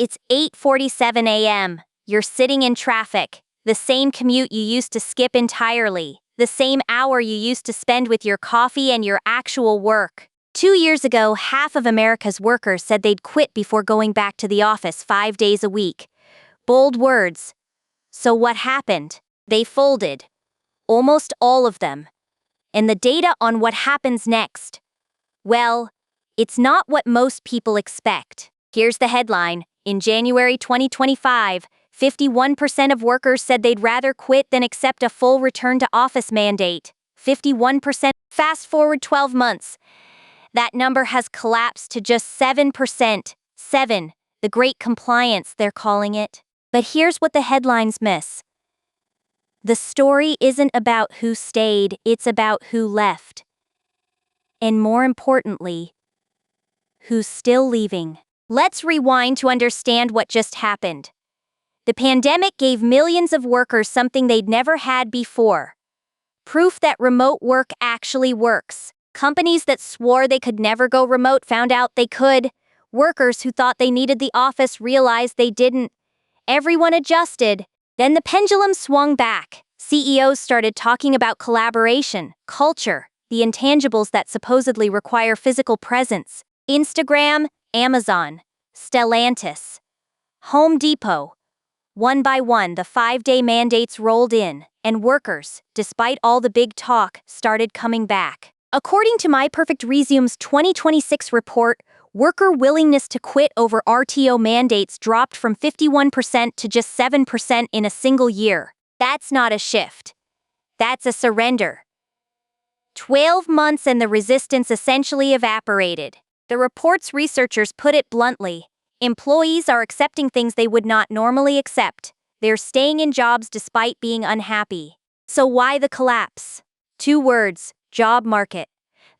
It's 8:47 a.m. You're sitting in traffic. The same commute you used to skip entirely. The same hour you used to spend with your coffee and your actual work. 2 years ago, half of America's workers said they'd quit before going back to the office 5 days a week. Bold words. So what happened? They folded. Almost all of them. And the data on what happens next? Well, it's not what most people expect. Here's the headline. In January 2025, 51% of workers said they'd rather quit than accept a full return to office mandate. 51%. Fast forward 12 months. That number has collapsed to just 7%. 7. The great compliance, they're calling it. But here's what the headlines miss. The story isn't about who stayed, it's about who left. And more importantly, who's still leaving. Let's rewind to understand what just happened. The pandemic gave millions of workers something they'd never had before. Proof that remote work actually works. Companies that swore they could never go remote found out they could. Workers who thought they needed the office realized they didn't. Everyone adjusted. Then the pendulum swung back. CEOs started talking about collaboration, culture, the intangibles that supposedly require physical presence. Instagram, Amazon, Stellantis, Home Depot. One by one, the 5-day mandates rolled in, and workers, despite all the big talk, started coming back. According to My Perfect Resume's 2026 report, worker willingness to quit over RTO mandates dropped from 51% to just 7% in a single year. That's not a shift. That's a surrender. 12 months and the resistance essentially evaporated. The report's researchers put it bluntly. Employees are accepting things they would not normally accept. They're staying in jobs despite being unhappy. So why the collapse? 2 words: job market.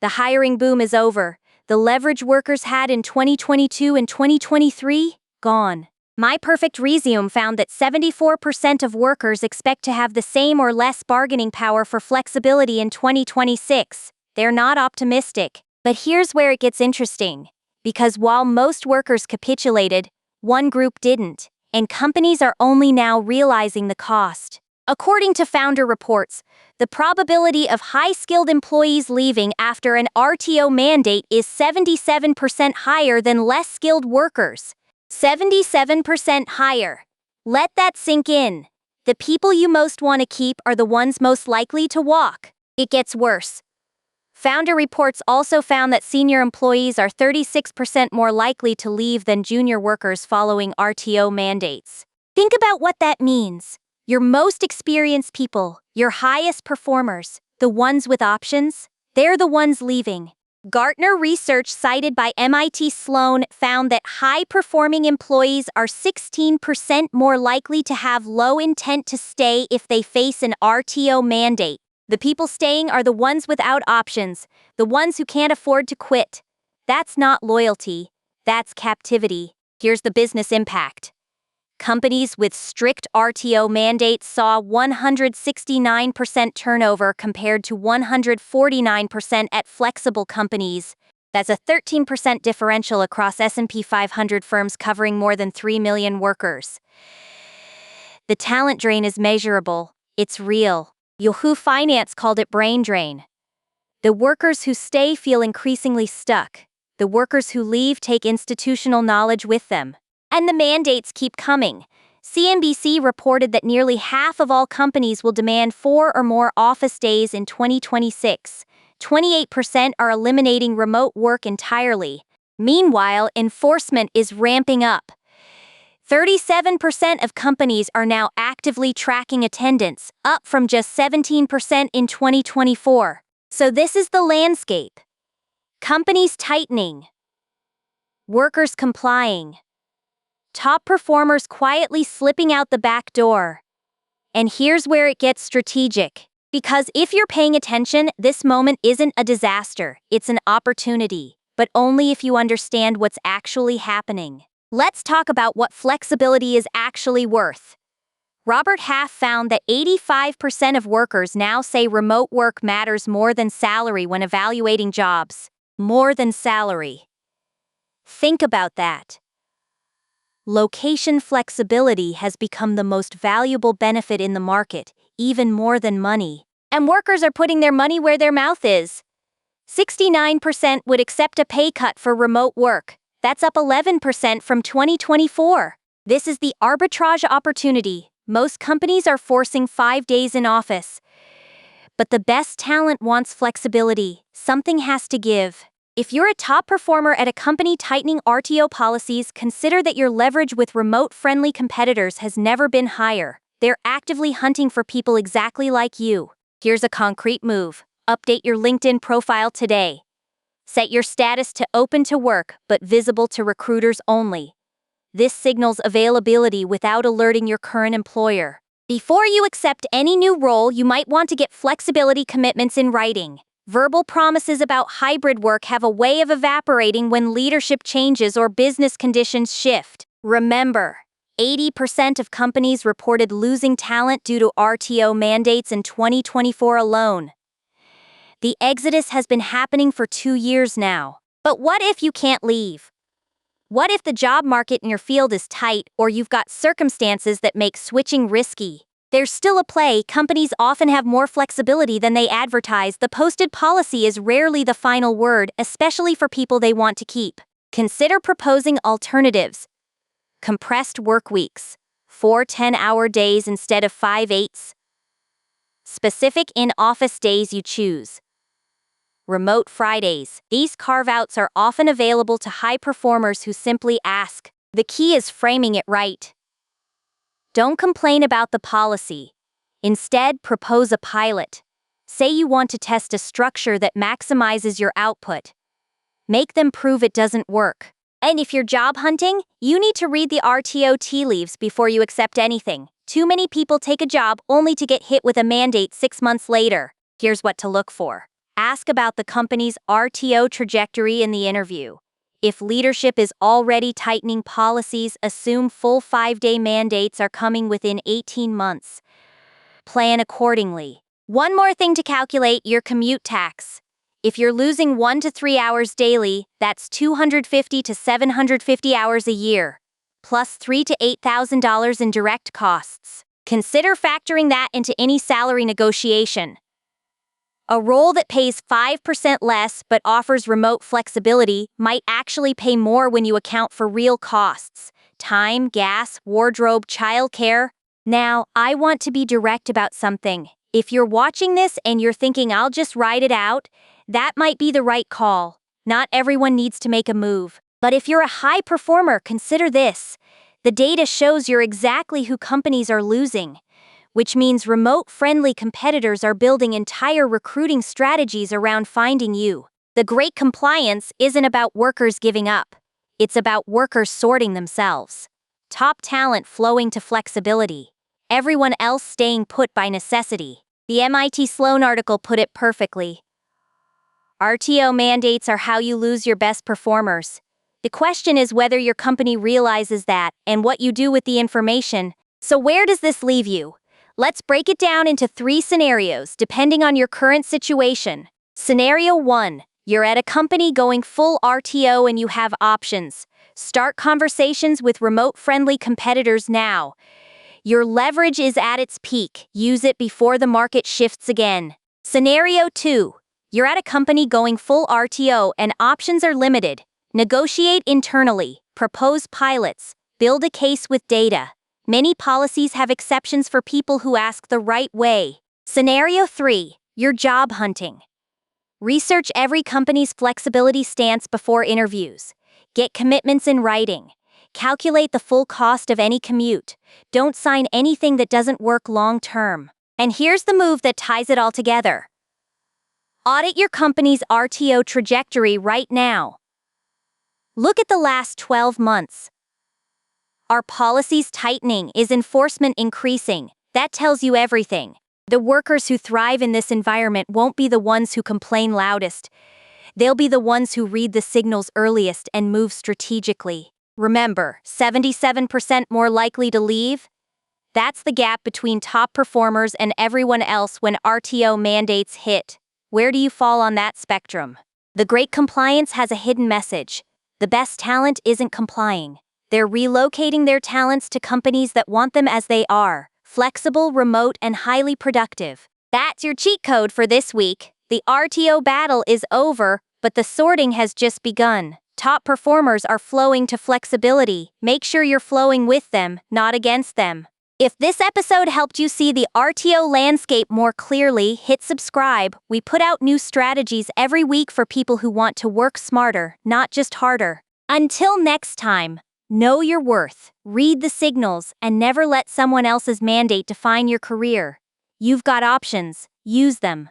The hiring boom is over. The leverage workers had in 2022 and 2023? Gone. My Perfect Resume found that 74% of workers expect to have the same or less bargaining power for flexibility in 2026. They're not optimistic. But here's where it gets interesting. Because while most workers capitulated, one group didn't, and companies are only now realizing the cost. According to founder reports, the probability of high-skilled employees leaving after an RTO mandate is 77% higher than less skilled workers. 77% higher. Let that sink in. The people you most want to keep are the ones most likely to walk. It gets worse. Founder reports also found that senior employees are 36% more likely to leave than junior workers following RTO mandates. Think about what that means. Your most experienced people, your highest performers, the ones with options, they're the ones leaving. Gartner research cited by MIT Sloan found that high-performing employees are 16% more likely to have low intent to stay if they face an RTO mandate. The people staying are the ones without options, the ones who can't afford to quit. That's not loyalty, that's captivity. Here's the business impact. Companies with strict RTO mandates saw 169% turnover compared to 149% at flexible companies. That's a 13% differential across S&P 500 firms covering more than 3 million workers. The talent drain is measurable. It's real. Yahoo Finance called it brain drain. The workers who stay feel increasingly stuck. The workers who leave take institutional knowledge with them. And the mandates keep coming. CNBC reported that nearly half of all companies will demand 4 or more office days in 2026. 28% are eliminating remote work entirely. Meanwhile, enforcement is ramping up. 37% of companies are now actively tracking attendance, up from just 17% in 2024. So this is the landscape. Companies tightening. Workers complying. Top performers quietly slipping out the back door. And here's where it gets strategic. Because if you're paying attention, this moment isn't a disaster, it's an opportunity. But only if you understand what's actually happening. Let's talk about what flexibility is actually worth. Robert Half found that 85% of workers now say remote work matters more than salary when evaluating jobs. More than salary. Think about that. Location flexibility has become the most valuable benefit in the market, even more than money. And workers are putting their money where their mouth is. 69% would accept a pay cut for remote work. That's up 11% from 2024. This is the arbitrage opportunity. Most companies are forcing 5 days in office. But the best talent wants flexibility. Something has to give. If you're a top performer at a company tightening RTO policies, consider that your leverage with remote-friendly competitors has never been higher. They're actively hunting for people exactly like you. Here's a concrete move. Update your LinkedIn profile today. Set your status to open to work, but visible to recruiters only. This signals availability without alerting your current employer. Before you accept any new role, you might want to get flexibility commitments in writing. Verbal promises about hybrid work have a way of evaporating when leadership changes or business conditions shift. Remember, 80% of companies reported losing talent due to RTO mandates in 2024 alone. The exodus has been happening for 2 years now. But what if you can't leave? What if the job market in your field is tight or you've got circumstances that make switching risky? There's still a play. Companies often have more flexibility than they advertise. The posted policy is rarely the final word, especially for people they want to keep. Consider proposing alternatives. Compressed work weeks. 4 10-hour days instead of 5 8s. Specific in-office days you choose. Remote Fridays. These carve-outs are often available to high performers who simply ask. The key is framing it right. Don't complain about the policy. Instead, propose a pilot. Say you want to test a structure that maximizes your output. Make them prove it doesn't work. And if you're job hunting, you need to read the RTO tea leaves before you accept anything. Too many people take a job only to get hit with a mandate 6 months later. Here's what to look for. Ask about the company's RTO trajectory in the interview. If leadership is already tightening policies, assume full 5-day mandates are coming within 18 months. Plan accordingly. One more thing to calculate: your commute tax. If you're losing 1 to 3 hours daily, that's 250 to 750 hours a year, plus $3,000 to $8,000 in direct costs. Consider factoring that into any salary negotiation. A role that pays 5% less but offers remote flexibility might actually pay more when you account for real costs: time, gas, wardrobe, childcare. Now, I want to be direct about something. If you're watching this and you're thinking I'll just ride it out, that might be the right call. Not everyone needs to make a move. But if you're a high performer, consider this. The data shows you're exactly who companies are losing, which means remote-friendly competitors are building entire recruiting strategies around finding you. The great compliance isn't about workers giving up. It's about workers sorting themselves. Top talent flowing to flexibility. Everyone else staying put by necessity. The MIT Sloan article put it perfectly. RTO mandates are how you lose your best performers. The question is whether your company realizes that and what you do with the information. So where does this leave you? Let's break it down into 3 scenarios depending on your current situation. Scenario 1. You're at a company going full RTO and you have options. Start conversations with remote-friendly competitors now. Your leverage is at its peak. Use it before the market shifts again. Scenario 2. You're at a company going full RTO and options are limited. Negotiate internally. Propose pilots. Build a case with data. Many policies have exceptions for people who ask the right way. Scenario 3. You're job hunting. Research every company's flexibility stance before interviews. Get commitments in writing. Calculate the full cost of any commute. Don't sign anything that doesn't work long term. And here's the move that ties it all together. Audit your company's RTO trajectory right now. Look at the last 12 months. Are policies tightening? Is enforcement increasing? That tells you everything. The workers who thrive in this environment won't be the ones who complain loudest. They'll be the ones who read the signals earliest and move strategically. Remember, 77% more likely to leave? That's the gap between top performers and everyone else when RTO mandates hit. Where do you fall on that spectrum? The great compliance has a hidden message. The best talent isn't complying. They're relocating their talents to companies that want them as they are, flexible, remote, and highly productive. That's your cheat code for this week. The RTO battle is over, but the sorting has just begun. Top performers are flowing to flexibility. Make sure you're flowing with them, not against them. If this episode helped you see the RTO landscape more clearly, hit subscribe. We put out new strategies every week for people who want to work smarter, not just harder. Until next time, know your worth, read the signals, and never let someone else's mandate define your career. You've got options, use them.